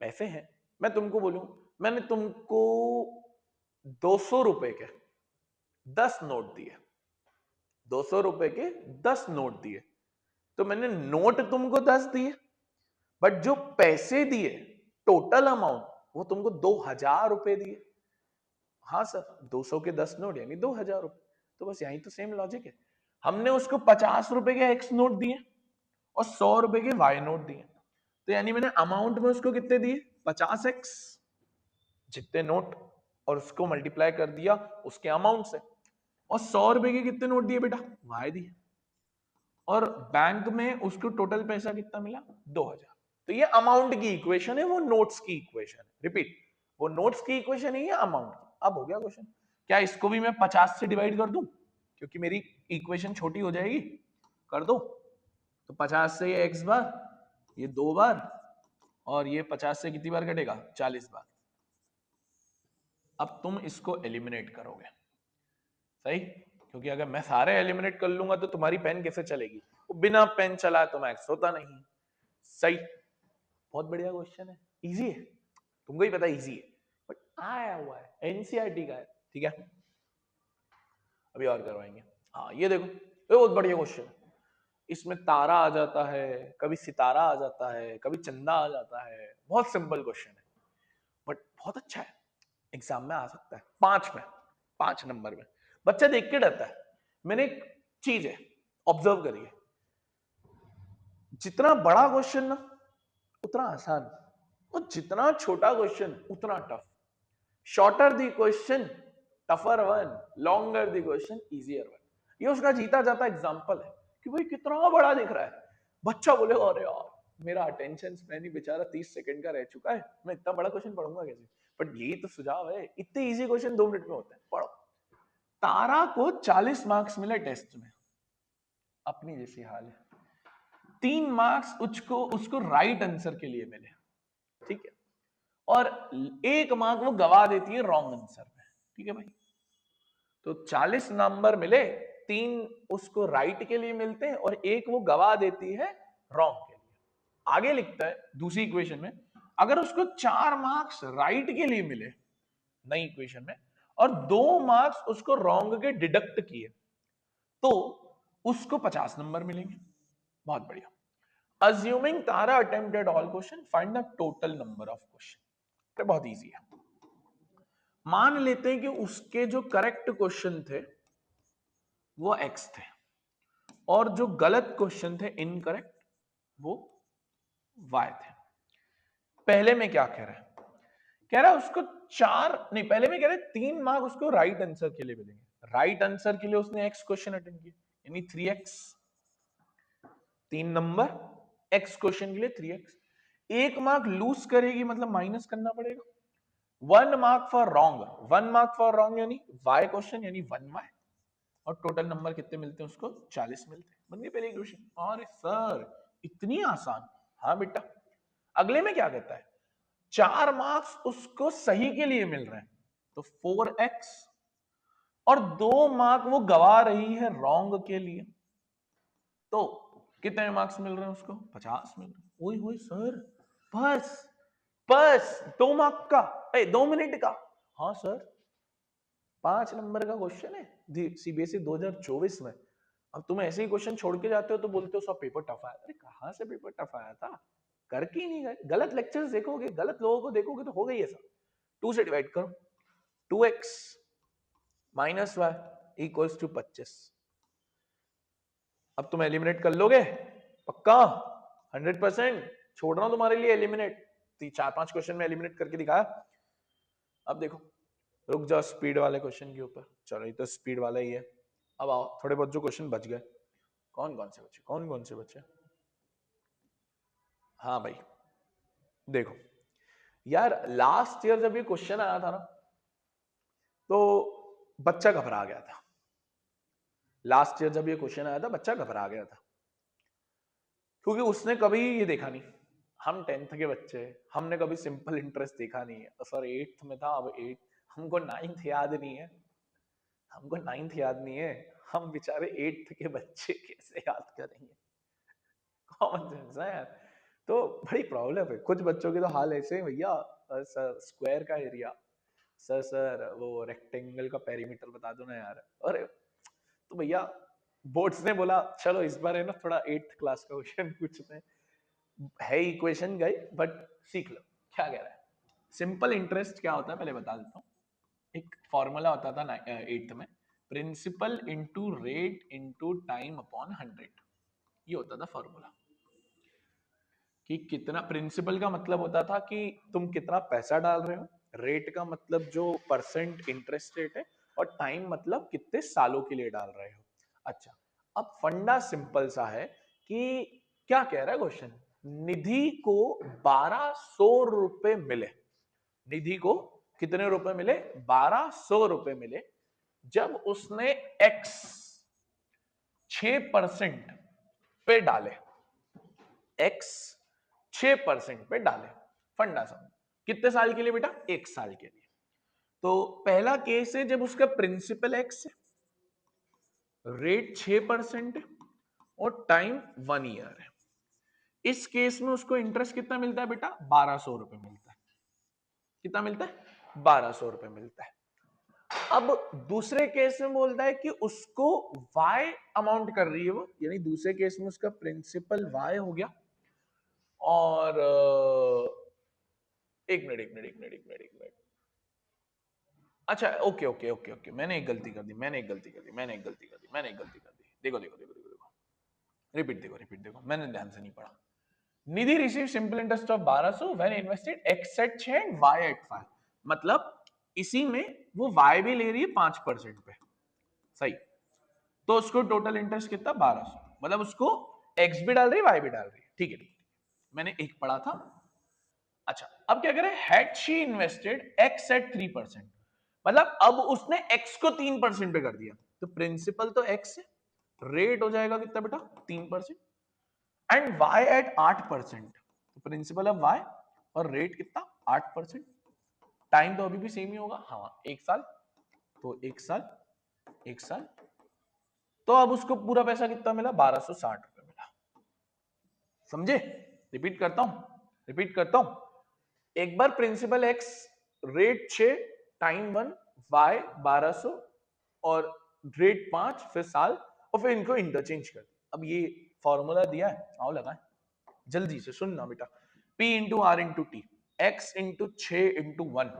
पैसे हैं। मैं तुमको बोलूं, मैंने तुमको 200 रुपए के 10 नोट दिए, 200 रुपए के 10 नोट दिए, तो मैंने नोट तुमको 10 दिए, बट जो पैसे दिए टोटल अमाउंट वो तुमको 2,000 रुपए दिए। हाँ सर, 200 के 10 नोट यानी 2,000 रुपए। तो बस यही तो सेम लॉजिक है। हमने उसको 50 रुपए के एक्स नोट दिए और 100 रुपए के वाई नोट दिए, तो यानी मैंने अमाउंट में उसको कितने दिए? 50x जितने नोट, और उसको मल्टीप्लाई कर दिया उसके अमाउंट से, और 100 रुपए के कितने नोट दिए बेटा? वाई दिए, और बैंक में उसको टोटल पैसा कितना मिला? 2,000। तो ये अमाउंट की इक्वेशन है, वो नोट्स की इक्वेशन है। रिपीट, वो नोट्स की इक्वेशन है, ये अमाउंट की। अब हो गया क्वेश्चन, क्या इसको भी मैं 50 से डिवाइड कर दूं क्योंकि मेरी इक्वेशन छोटी हो जाएगी? कर दो। तो 50 से ये x बार, ये 2 बार, और ये 50 से कितनी बार कटेगा? 40 बार। अब तुम इसको एलिमिनेट करोगे, सही? क्योंकि अगर मैं सारे एलिमिनेट कर लूंगा तो तुम्हारी पेन कैसे चलेगी? वो बिना पेन चलाए तो मैक्स होता नहीं, सही? बहुत बढ़िया क्वेश्चन है, इजी है, तुमको ही पता इजी है, बट आया हुआ है, एनसीईआरटी का है, ठीक है। अभी और करवाएंगे। हाँ ये देखो, ये बहुत बढ़िया क्वेश्चन है। इसमें तारा आ जाता है, कभी सितारा आ जाता है, कभी चंदा आ जाता है, बहुत सिंपल क्वेश्चन है बट बहुत अच्छा है, एग्जाम में आ सकता है, 5 नंबर में बच्चा देख के डरता है। मैंने एक चीज है ऑब्जर्व करिए, जितना बड़ा क्वेश्चन ना उतना आसान, और जितना छोटा क्वेश्चन उतना tough. Shorter the question tougher one, longer the question easier one. ये उसका जीता जाता एग्जांपल है कि भाई कितना बड़ा दिख रहा है, बच्चा बोलेगा अरे यार मेरा अटेंशन स्पैन ही बेचारा 30 सेकंड का रह चुका है, मैं इतना बड़ा क्वेश्चन पढ़ूंगा कैसे। बट यही तो सुझाव है, इतने इजी क्वेश्चन 2 मिनट में होते हैं, पढ़ो। तारा को 40 मार्क्स मिले टेस्ट में, अपनी जैसी हाल है, 3 मार्क्स उसको उसको राइट आंसर के लिए मिले, ठीक है, और 1 मार्क वो गवा देती है रॉन्ग आंसर में, ठीक है भाई। तो 40 नंबर मिले, 3 उसको राइट के लिए मिलते हैं और 1 वो गवा देती है रॉन्ग के लिए। आगे लिखता है दूसरी इक्वेशन में, अगर उसको 4 मार्क्स राइट के लिए मिले नई इक्वेशन में, और 2 मार्क्स उसको रॉन्ग के डिडक्ट किए, तो उसको 50 नंबर मिलेंगे। बहुत बढ़िया। Assuming Tara attempted all question, find the total number of question. तो बहुत इजी है। मान लेते हैं कि उसके जो करेक्ट क्वेश्चन थे वो x थे, और जो गलत क्वेश्चन थे इनकरेक्ट वो y थे। पहले में क्या कह रहा है, कह रहा है उसको 4 नहीं, पहले में कह रहा है 3 मार्क उसको राइट आंसर के लिए मिलेंगे। राइट आंसर के लिए उसने x क्वेश्चन अटेंड किया, यानी 3x, 3 नंबर, x क्वेश्चन के लिए 3x। 1 मार्क लूज करेगी मतलब माइनस करना पड़ेगा। 1 mark for wrong, 1 mark for wrong यानी y क्वेश्चन यानी 1y, और टोटल नंबर कितने मिलते हैं उसको, 40 मिलते हैं। बन गई पहले क्वेश्चन। अरे सर इतनी आसान, हाँ बेटा। अगले में क्या कहता है, 4 मार्क्स उसको सही के लिए मिल रहे हैं तो 4x, और 2 मार्क वो गवा रही है रॉन्ग के लिए, तो कितने मार्क्स मिल रहे हैं उसको, 50 मिल रहे हैं। ओए होए सर, बस बस 2 मार्क का, 2 मिनट का। हाँ सर, 5 नंबर का क्वेश्चन है सीबीएसई 2024 में। अब तुम ऐसे ही क्वेश्चन छोड़ के जाते हो तो बोलते हो सब पेपर टफ आया। अरे कहां से पेपर टफ आया था, करके ही नहीं गए। गलत लेक्चर्स देखोगे, गलत लोगों को देखोगे तो हो गई ऐसा। 2 से डिवाइड करो, 2x minus y equals to 25। अब तुम एलिमिनेट कर लोगे पक्का, 100%। छोड़ रहा हूं तुम्हारे लिए एलिमिनेट, 4-5 क्वेश्चन में एलिमिनेट करके दिखाया। अब देखो, रुक जाओ स्पीड वाले क्वेश्चन के ऊपर, चलो ये तो स्पीड वाला ही है। अब आओ थोड़े बहुत जो क्वेश्चन बच गए, कौन कौन से बचे, कौन कौन से बचे। हाँ भाई देखो यार, लास्ट ईयर जब ये क्वेश्चन आया था ना तो बच्चा घबरा गया था। लास्ट ईयर जब ये क्वेश्चन आया था बच्चा घबरा गया था, क्योंकि उसने कभी ये देखा नहीं। हम 10th के बच्चे, हमने कभी सिंपल इंटरेस्ट देखा नहीं है। सर 8th में था, अब 8 हमको 9th याद नहीं है, हमको 9th याद नहीं है, हम बेचारे 8th के बच्चे कैसे याद करेंगे। कॉमन सेंस है यार। तो बड़ी प्रॉब्लम है, कुछ बच्चों के तो हाल ऐसे हैं भैया, सर स्क्वायर का एरिया, सर वो रेक्टेंगल का पेरीमीटर बता दो ना यार। अरे तो भैया बोर्ड्स ने बोला चलो इस बार है ना थोड़ा 8th क्लास का क्वेश्चन पूछते हैं, है इक्वेशन गई बट सीख लो। क्या कह रहा है, सिंपल इंटरेस्ट क्या होता है पहले बता देता हूँ। एक फॉर्मूला होता था 8th में, principal into rate into time upon 100, ये होता था फॉर्मूला। कि कितना, प्रिंसिपल का मतलब होता था कि तुम कितना पैसा डाल रहे हो, रेट का मतलब जो परसेंट इंटरेस्ट रेट है, और टाइम मतलब कितने सालों के लिए डाल रहे हो। अच्छा, अब फंडा सिंपल सा है कि क्या कह रहा है क्वेश्चन, निधि को 1200 रुपए मिले, निधि को कितने रुपए मिले, 1200 रुपए मिले, जब उसने x 6% पे डाले, x 6% पे डाले। फंडा समझ, कितने साल के लिए बेटा, 1 साल के लिए। तो पहला केस है जब उसका प्रिंसिपल x है, रेट 6% है, और टाइम 1 ईयर है। इस केस में उसको इंटरेस्ट कितना मिलता है बेटा? 1200 रुपए मिलता है। कितना मिलता है? 1200 रुपए मिलता है। अब दूसरे केस में बोलता है कि उसको y अमाउंट कर रही है वो, यानी दूसरे केस में उसका प्रिंसिपल y हो गया, और एक मिनट एक मिनट एक मिनट एक मिनट एक मिनट, अच्छा ओके ओके ओके ओके, मैंने एक गलती कर दी, देखो देखो देखो देखो देखो, रिपीट देखो, मैंने ध्यान से नहीं पढ़ा। Nidhi receive simple interest of 1200 when invested x at 6 and y at 5, मतलब इसी में वो y भी ले रही है 5% पे, सही। तो उसको टोटल इंटरेस्ट कितना? 1200, मतलब उसको x भी डाल रही है y भी डाल रही है, ठीक है, मैंने एक पढ़ा था। अच्छा अब क्या करें, had she invested x at 3%, मतलब अब उसने x को 3% पे कर दिया, तो प्रिंसिपल तो x है, रेट हो जाएगा कितना बेटा? 3%, एंड y एट 8%, तो प्रिंसिपल ऑफ y और रेट कितना? 8%, टाइम तो अभी भी सेम ही होगा, हाँ 1 साल, तो 1 साल, तो अब उसको पूरा पैसा कितना मिला? 1260 रुपए मिला, समझे? रिपीट करता हूं, एक बार principal X, rate 6, time 1, Y 1200 और रेट 5, फिर साल, और फिर इनको इंटरचेंज कर। अब ये फॉर्मूला दिया है, आओ लगाएं, जल्दी से सुनना बेटा, P into R into T, x into 6 into 1,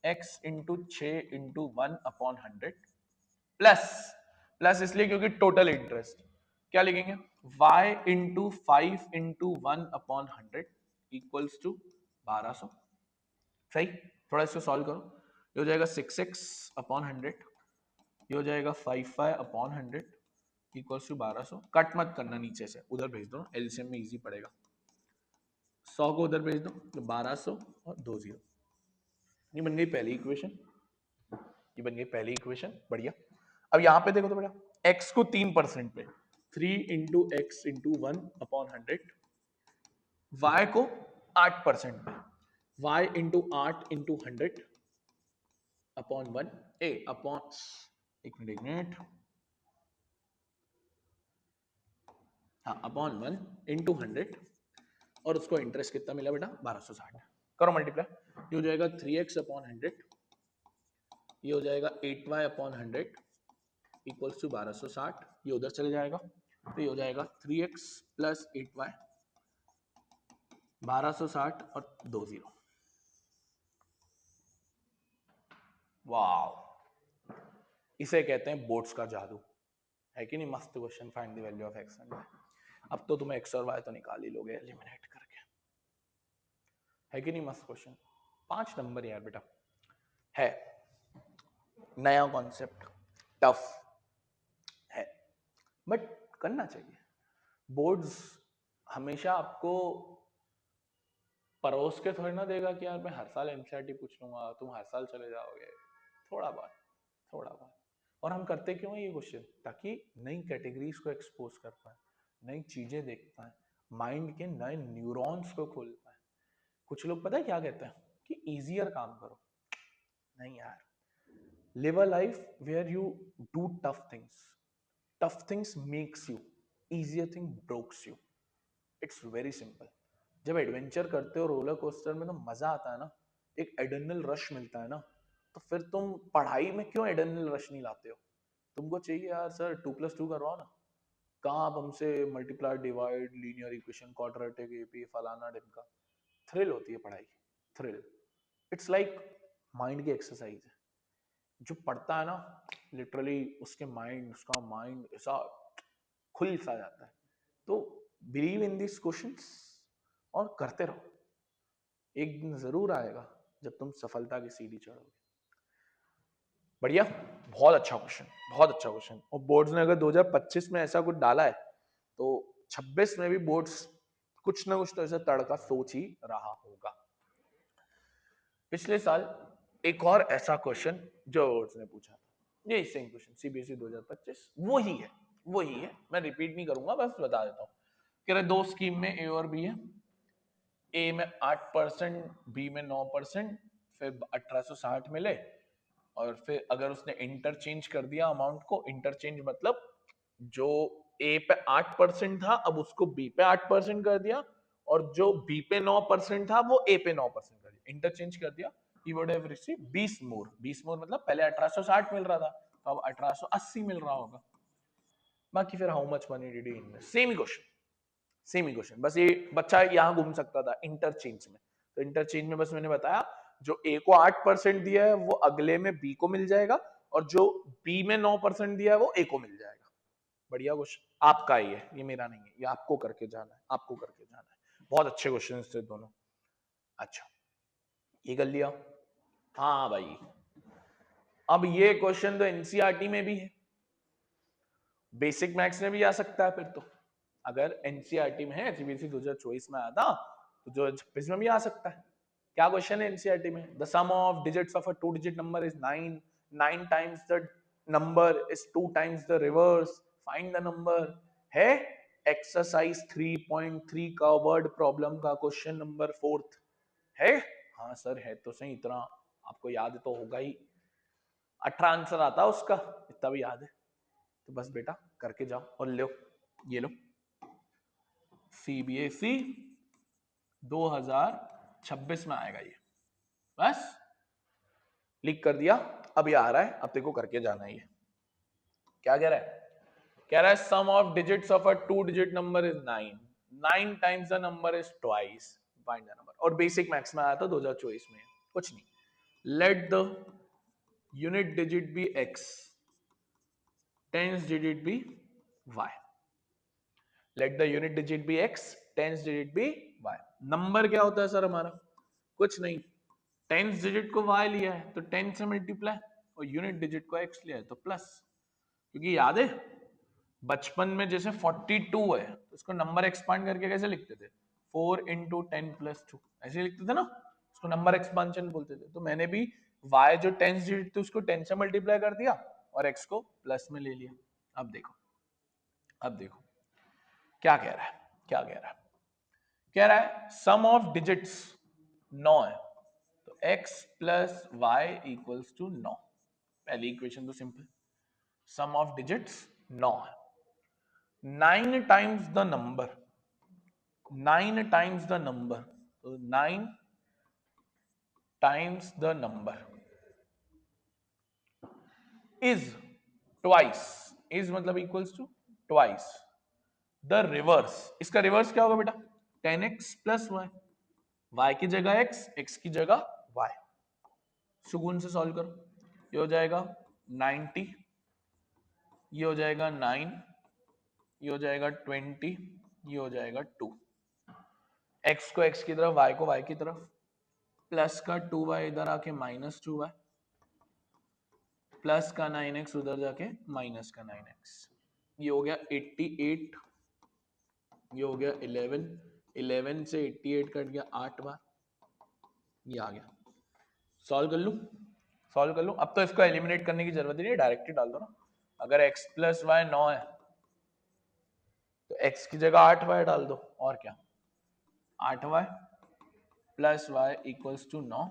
x into 6 into 1 upon 100, plus, plus इसलिए क्योंकि टोटल इंटरेस्ट, क्या लिखेंगे? y into 5 into 1 upon 100 equals to 1200, सही। थोड़ा इसको सॉल्व करो, ये हो जाएगा 6x अपॉन 100, ये हो जाएगा 55 अपॉन 100 इक्वल्स टू 1200, कट मत करना नीचे से, उधर भेज दो, एलसीएम में इजी पड़ेगा, 100 को उधर भेज दो, तो 1200 और 2 0, ये बन गई पहली इक्वेशन, ये बन गई पहली इक्वेशन, बढ़िया। अब यहां पे देखो तो बेटा, x को 3% पे 3 into x into 1 upon 100, y को 8% पे y इंटू 8 इंटू 100 अपॉन 1, ए अपॉन, एक मिनट, हाँ अपॉन 1 इंटू 100, और उसको इंटरेस्ट कितना मिला बेटा? 1260, करो मल्टीप्लाई, ये हो जाएगा 3x अपॉन 100, ये हो जाएगा 8y अपॉन 100 इक्वल्स टू 1260, ये उधर चले जाएगा, तो ये हो जाएगा 3x प्लस 8y, 1260 और 2 0, वाह, इसे कहते हैं बोर्ड्स का जादू, है कि नहीं? मस्त question, find the value of x and y, अब तो तुम्हें एक्स और वाई तो निकाल ही लोगे एलिमिनेट करके, है कि नहीं? मस्त क्वेश्चन, 5 नंबर यार बेटा, है नया कॉन्सेप्ट, टफ है, बट करना चाहिए। बोर्ड्स हमेशा आपको परोस के थोड़ी ना देगा कि यार मैं हर साल एनसीईआरटी पूछ लूंगा, तुम हर साल चले जाओगे, थोड़ा बहुत, थोड़ा बहुत। और हम करते क्यों है ये क्वेश्चन? ताकि नई कैटेगरीज को एक्सपोज कर पाए, नई चीजें देख पाए, माइंड के नए न्यूरॉन्स को खोल पाए। कुछ लोग पता है क्या कहते हैं कि इजियर काम करो, नहीं यार, live a life where you do tough things, tough things makes you, easier thing breaks you, it's very simple. जब एडवेंचर करते हो रोलर कोस्टर में तो मजा आता है ना, एक एड्रेनल रश मिलता है ना, तो फिर तुम पढ़ाई में क्यों एड्रेनल रश नहीं लाते हो? तुमको चाहिए यार सर 2+2 करवाओ ना, कहाँ आप हमसे multiply divide linear equation quadratic AP फलाना ढिमका, थ्रिल होती है पढ़ाई, थ्रिल, इट्स लाइक माइंड की एक्सरसाइज है। जो पढ़ता है ना, लिटरली उसके माइंड, उसका माइंड ऐसा खुल सा जाता है। तो बिलीव इन दिस क्वेश्चंस और करते रहो, एक दिन जरूर आएगा जब तुम सफलता की सीढ़ी चढ़ोगे। बढ़िया, बहुत अच्छा क्वेश्चन, बहुत अच्छा क्वेश्चन। और बोर्ड्स ने अगर 2025 में ऐसा कुछ डाला है तो 26 में भी बोर्ड्स कुछ ना कुछ तो ऐसा तड़का सोच ही रहा होगा। पिछले साल एक और ऐसा क्वेश्चन जो बोर्ड्स ने पूछा था, ये सेम क्वेश्चन सीबीएसई 2025, वही है, मैं रिपीट नहीं करूंगा, बस बता देता हूँ कि दो स्कीम में ए और बी है, ए में 8%, बी में 9%, फिर 1860 मिले, और फिर अगर उसने इंटरचेंज कर दिया अमाउंट को, इंटरचेंज मतलब जो ए पे 8% था अब उसको बी पे 8% कर दिया, और जो बी पे 9% था वो ए पे 9% कर दिया, इंटरचेंज कर दिया, he would have received 20 मोर मतलब पहले 1860 मिल रहा था तो अब 1880 मिल रहा होगा। बाकी फिर how much money did he invest, same he question, बस ये बच्चा यहाँ घूम सकता था इंटरचेंज में। तो इंटरचेंज में बस मैंने बताया जो ए को 8% दिया है वो अगले में बी को मिल जाएगा, और जो बी में 9% दिया है वो ए को मिल जाएगा। बढ़िया क्वेश्चन, आपका ही है ये, मेरा नहीं है, ये आपको करके जाना है, आपको करके जाना है। बहुत अच्छे क्वेश्चन थे दोनों। अच्छा ये कर लिया। हाँ भाई, अब ये क्वेश्चन तो एनसीईआरटी में भी है, बेसिक मैथ्स में भी आ सकता है फिर तो, अगर एनसीईआरटी में है, सीबीएसई 2024 में आया था तो 2026 में भी आ सकता है। क्या क्वेश्चन है एनसीईआरटी में? The sum of digits of a 2 digit number is 9, 9 times the number is 2 times the reverse, find the number. है एक्सरसाइज 3.3 का वर्ड प्रॉब्लम का क्वेश्चन नंबर 4 है। हाँ सर है तो सही, इतना आपको याद तो होगा ही, 18 आंसर आता है उसका, इतना भी याद है तो बस बेटा करके जाओ और लो, ये लो सीबीएसई 2026 में आएगा ये, बस लिख कर दिया। अब ये आ रहा है, अब तेरे को करके जाना है ये। क्या कह रहा है? कह रहा है sum of digits of a 2 digit number is 9, 9 times the number is twice, find the number. और बेसिक मैथ्स में आया था 2024 में, कुछ नहीं, let the unit digit be x, tens digit be y, let the unit digit be x, tens digit be y। Number क्या होता है सर हमारा? कुछ नहीं, टेंस डिजिट को y लिया है तो 10 से मल्टीप्लाई, और यूनिट डिजिट को x लिया है तो प्लस। क्योंकि याद है बचपन में जैसे 42 है तो उसको नंबर एक्सपांड करके कैसे लिखते थे? 4 इंटू 10 प्लस 2, ऐसे लिखते थे ना, उसको नंबर एक्सपांशन बोलते थे। तो मैंने भी y जो टेंस डिजिट थी उसको 10 से मल्टीप्लाई कर दिया और x को प्लस में ले लिया। अब देखो, अब देखो क्या कह रहा है, क्या कह रहा है? कह रहा है सम ऑफ डिजिट्स 9 है तो x plus Y equals to 9। पहली इक्वेशन तो सिंपल, सम ऑफ डिजिट्स 9 है, 9 times the number, 9 times the number, तो 9 times the number is twice, is मतलब equals to twice the reverse. इसका रिवर्स क्या होगा बेटा? 10x प्लस वाई, y की जगह x, x की जगह y। सुकून से सॉल्व करो, ये हो जाएगा 90, ये हो जाएगा 9, ये हो जाएगा 20, ये हो जाएगा 2। x को x की तरफ, y को y की तरफ, प्लस का 2y इधर आके माइनस 2y, प्लस का 9x उधर जाके माइनस का 9x। ये हो गया 88, ये हो गया 11, 11 से 88 कट गया 8 बार, ये आ गया। सॉल्व कर लूं, सॉल्व कर लूं। अब तो इसको एलिमिनेट करने की जरूरत नहीं है, डायरेक्ट ही डाल दो ना। अगर x प्लस वाई 9 है तो x की जगह 8y डाल दो, और क्या, 8y plus Y equals to 9,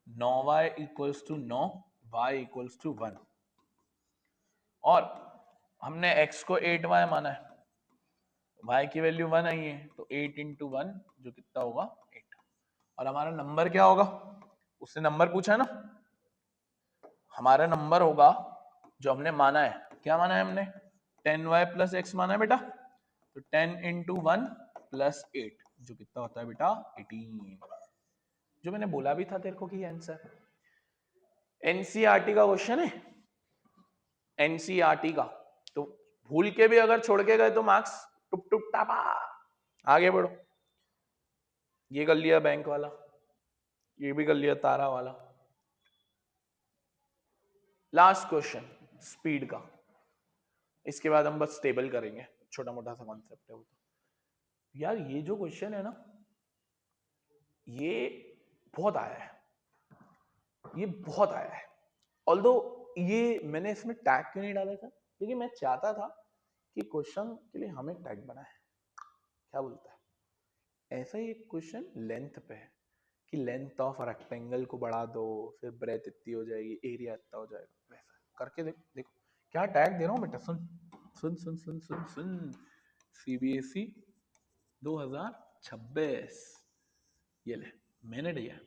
9y equals to 9, y equals to 1। और हमने x को 8y माना है, y की वैल्यू 1 आई है तो 8 इंटू 1 जो कितना होगा 8। और हमारा नंबर क्या होगा? उसने नंबर पूछा है ना, हमारा नंबर होगा जो हमने माना है, क्या माना है हमने? 10y प्लस एक्स माना है बेटा, तो 10 इंटू 1 प्लस 8 जो कितना होता है बेटा 18। जो मैंने बोला भी था तेरे को कि आंसर एनसीईआरटी का क्वेश्चन है, एनसीईआरटी का, तो भूल के भी अगर छोड़ के गए तो मार्क्स टुप टुप टापा। आगे बढ़ो, ये कर लिया बैंक वाला, ये भी कर लिया तारा वाला। लास्ट क्वेश्चन स्पीड का, इसके बाद हम बस टेबल करेंगे, छोटा मोटा सा कॉन्सेप्ट है वो तो। यार ये जो क्वेश्चन है ना, ये बहुत आया है, ये बहुत आया है। ऑल्दो ये मैंने इसमें टैग क्यों नहीं डाला था, क्योंकि मैं चाहता था कि क्वेश्चन के लिए हमें टैग बनाए। क्या बोलता है? ऐसा ही एक क्वेश्चन लेंथ पे है कि लेंथ ऑफ रेक्टेंगल को बढ़ा दो, फिर ब्रेथ इतनी हो जाएगी, एरिया इतना हो जाएगा, वैसा करके देखो। देखो क्या टैग दे रहा हूँ बेटा, सुन सुन सुन सुन सुन सुन। सीबीएसई 2026 26 ये ले मैंने दिया,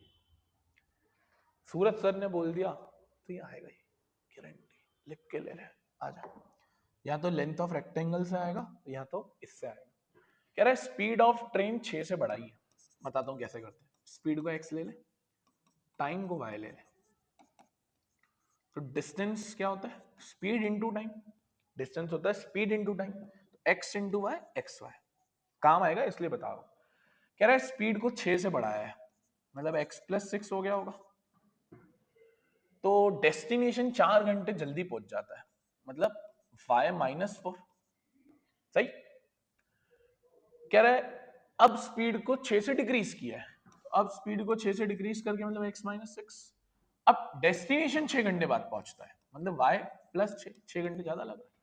सूरज सर ने बोल दिया तो ये आएगा ही गारंटी, लिख के ले ले। आजा, या तो लेंथ ऑफ रेक्टेंगल से आएगा या तो इससे आएगा। कह रहा है स्पीड ऑफ ट्रेन 6 से बढ़ाई है। बताता हूँ कैसे करते हैं। स्पीड को x ले ले, टाइम को y ले ले। तो डिस्टेंस क्या होता है? Speed into time. डिस्टेंस होता है स्पीड इंटू टाइम। तो x into y x y काम आएगा, इसलिए बता रहा हूं। कह रहा है स्पीड को 6 से बढ़ाया है, मतलब x प्लस 6 हो गया होगा। तो डेस्टिनेशन 4 घंटे जल्दी पहुंच जाता है, मतलब y माइनस 4। सही। कह रहा है अब स्पीड को 6 से डिक्रीज किया है, अब स्पीड को 6 से डिक्रीज करके मतलब x माइनस 6। अब डेस्टिनेशन 6 घंटे बाद पहुंचता है, मतलब y प्लस 6 घंटे ज्यादा लग रहा है।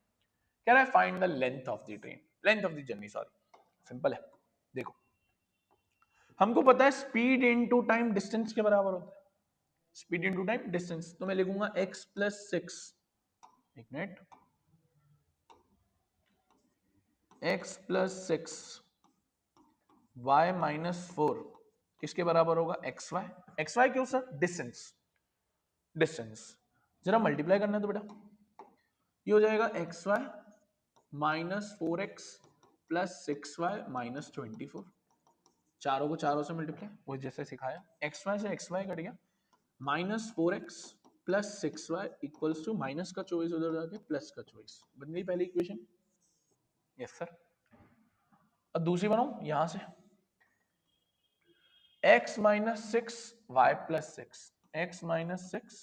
कह रहा है find the length of the train, length of the journey, sorry. Simple है, देखो हमको पता है स्पीड इनटू टाइम डिस्टेंस के बराबर होता है। स्पीड इनटू टाइम डिस्टेंस, तो मैं लिखूंगा x प्लस 6, एक minute, x plus 6 y minus 4 किसके बराबर होगा? X y. एक्स वाई क्यों सर? डिस्टेंस। डिस्टेंस जरा मल्टीप्लाई करना है तो बेटा ये हो जाएगा x y minus 4x plus 6y minus 24। चारों को चारों से मल्टीप्लाई, वो जैसे सिखाया। एक्स वाई से एक्स वाई कट गया, minus 4x plus 6y equals to minus का चॉइस उधर जाके प्लस का चॉइस, बन गई पहली इक्वेशन। Yes sir. अब दूसरी बनाऊं यहां से, x माइनस 6 वाई प्लस 6, एक्स माइनस 6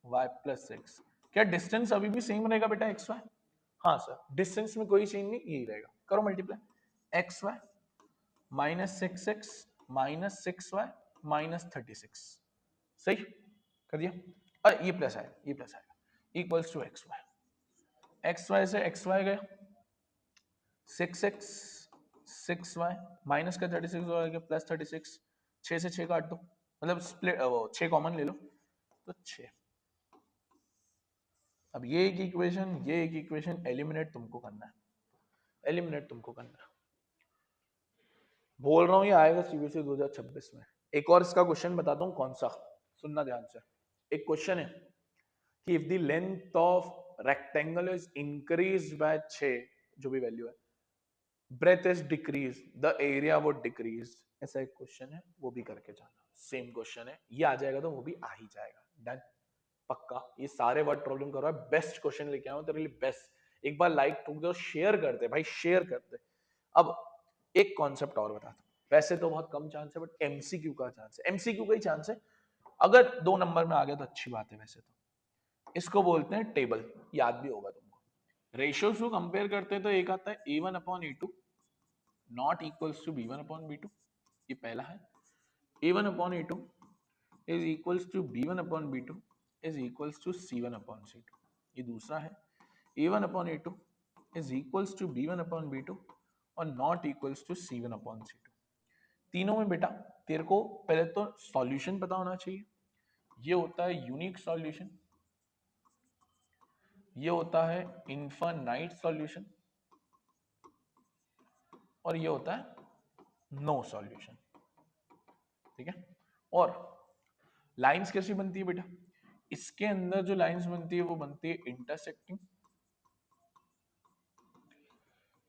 वाई प्लस 6। क्या डिस्टेंस अभी भी सेम रहेगा बेटा एक्स वाई? हाँ सर, डिस्टेंस में कोई चेंज नहीं, यही रहेगा। करो multiply, x y minus 6x minus 6y minus 36। सही कर दिया। ये प्लस आएगा, ये प्लस आएगा, equals to x y. X y से एक्स वाई गया, 6x 6y माइनस का 36 हो गया प्लस 36। 6 से 6 काट दो, मतलब स्प्लिट, वो 6 कॉमन ले लो तो 6। अब ये एक इक्वेशन, ये एक इक्वेशन एलिमिनेट तुमको करना है, एलिमिनेट तुमको करना है। बोल रहा हूँ ये आएगा सीबीएसई 2026 में। एक और इसका क्वेश्चन बताता हूँ कौन सा, सुनना ध्यान से। एक क्वेश्चन है कि if the length of rectangle is increased by 6, जो भी वैल्यू है, breadth is decrease, the area would decrease. ऐसा एक क्वेश्चन है, वो भी करके जाना। सेम क्वेश्चन है, ये आ जाएगा तो वो भी आ ही जाएगा। डन, पक्का। ये सारे वर्ड प्रॉब्लम कर रहा है, बेस्ट क्वेश्चन लेके आया हूं तेरे लिए, बेस्ट। एक बार लाइक ठोक दो, शेयर कर दे भाई, शेयर कर दे। अब एक कॉन्सेप्ट और बताता हूं, वैसे तो बहुत कम चांस है, बट एमसीक्यू का चांस है, एमसीक्यू का ही चांस है। अगर 2 नंबर में आ गया तो अच्छी बात है। वैसे तो इसको बोलते हैं टेबल, याद भी होगा तुमको। रेशियोज को कंपेयर करते हैं तो एक आता है a1 upon a2 not equals to b1 upon b2, ये पहला है। a1 upon a2 is equals to b1 upon b2 is equals to c1 upon c2, ये दूसरा है। a1 upon a2 is equals to b1 upon b2 और not equals to c1 upon c2। तीनों में बेटा तेरे को पहले तो सॉल्यूशन पता होना चाहिए। ये होता है यूनिक सॉल्यूशन, ये होता है इनफाइनाइट सॉल्यूशन, और ये होता है नो सॉल्यूशन। ठीक है। और लाइंस कैसी बनती है बेटा? इसके अंदर जो लाइंस बनती है वो बनती है इंटरसेक्टिंग,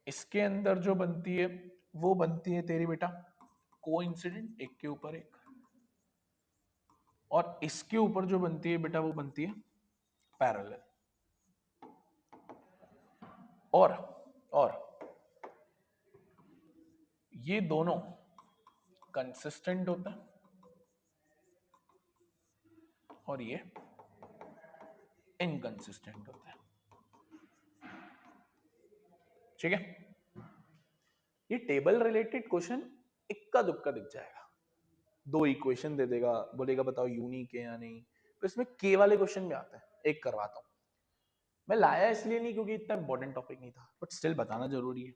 इसके अंदर जो बनती है वो बनती है तेरी बेटा कोइंसिडेंट, एक के ऊपर एक, और इसके ऊपर जो बनती है बेटा वो बनती है पैरेलल। और ये दोनों कंसिस्टेंट होता है और ये इनकंसिस्टेंट होता है। ठीक है। ये टेबल रिलेटेड क्वेश्चन इक्का दुक्का दिख जाएगा, 2 इक्वेशन दे देगा, बोलेगा बताओ यूनिक है या नहीं। तो इसमें के वाले क्वेश्चन भी आता है, एक करवाता हूँ। मैं लाया इसलिए नहीं क्योंकि इतना इंपॉर्टेंट टॉपिक नहीं था, बट स्टिल बताना जरूरी है।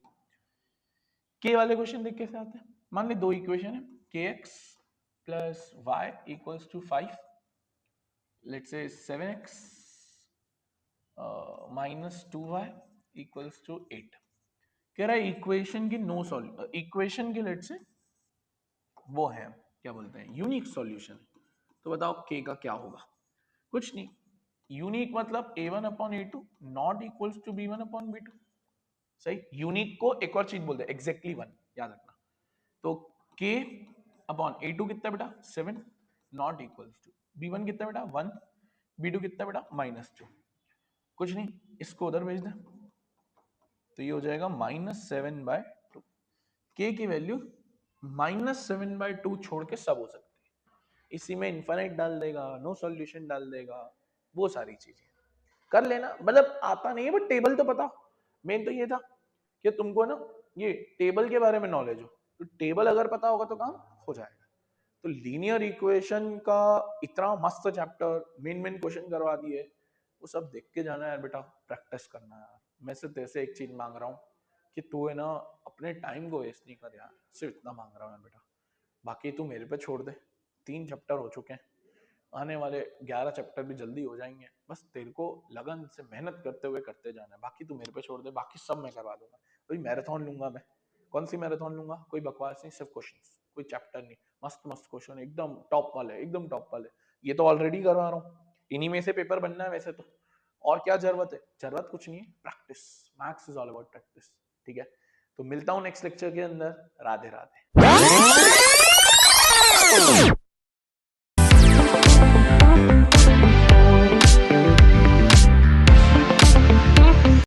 के वाले क्वेश्चन देख कैसे आते हैं? मान ली 2 इक्वेशन है, के x plus Y equals to 5, let's say 7x minus 2y equals to 8। कह रहा है इक्वेशन की नो सॉल्व, इक्वेशन के लेट से वो है क्या बोलते हैं यूनिक सॉल्यूशन। तो बताओ k का क्या होगा? कुछ नहीं, यूनिक मतलब a1 upon a2 not equals to b1 upon b2। सही, यूनिक को एक और चीज बोलते हैं एग्जैक्टली वन, याद रखना। तो k अपॉन a2 कितना बेटा 7 नॉट इक्वल्स टू b1 कितना बेटा 1, b2 कितना बेटा -2। कुछ नहीं, इसको उधर भेज दें तो ये हो जाएगा -7/2। k की वैल्यू -7/2 छोड़ के सब हो सकती है। इसी में इनफाइनाइट डाल देगा, नो सॉल्यूशन डाल देगा, वो सारी चीजें कर लेना। मतलब आता नहीं है बट टेबल तो पता। मेन तो ये था कि तुमको ना ये टेबल के बारे में नॉलेज हो, तो टेबल अगर पता होगा तो काम हो जाएगा। तो लीनियर इक्वेशन का इतना मस्त चैप्टर, मेन मेन क्वेश्चन करवा दिए, वो सब देख के जाना है बेटा, प्रैक्टिस करना है। मैं सिर्फ तेरे से एक चीज मांग रहा हूँ कि तू है ना अपने टाइम को वेस्ट नहीं कर यार, सिर्फ इतना मांग रहा हूँ मैं बेटा। बाकी तू मेरे पे छोड़ दे, 3 चैप्टर हो चुके हैं, आने वाले 11 चैप्टर भी जल्दी हो जाएंगे। बस तेरे को लगन से मेहनत करते हुए करते जाना है, बाकी तू मेरे पे छोड़ दे, बाकी सब मैं करवा दूंगा। कोई मैराथन लूंगा मैं, कौन सी मैराथन लूंगा, कोई बकवास नहीं, सिर्फ क्वेश्चंस, कोई चैप्टर नहीं, मस्त मस्त क्वेश्चन एकदम टॉप वाले, एकदम टॉप वाले। ये तो ऑलरेडी करवा रहा हूँ, इन्हीं में से पेपर बनना है वैसे तो। और क्या जरूरत है? जरूरत कुछ नहीं है, practice. Maths is all about practice. ठीक है, तो मिलता हूँ नेक्स्ट लेक्चर के अंदर। राधे राधे।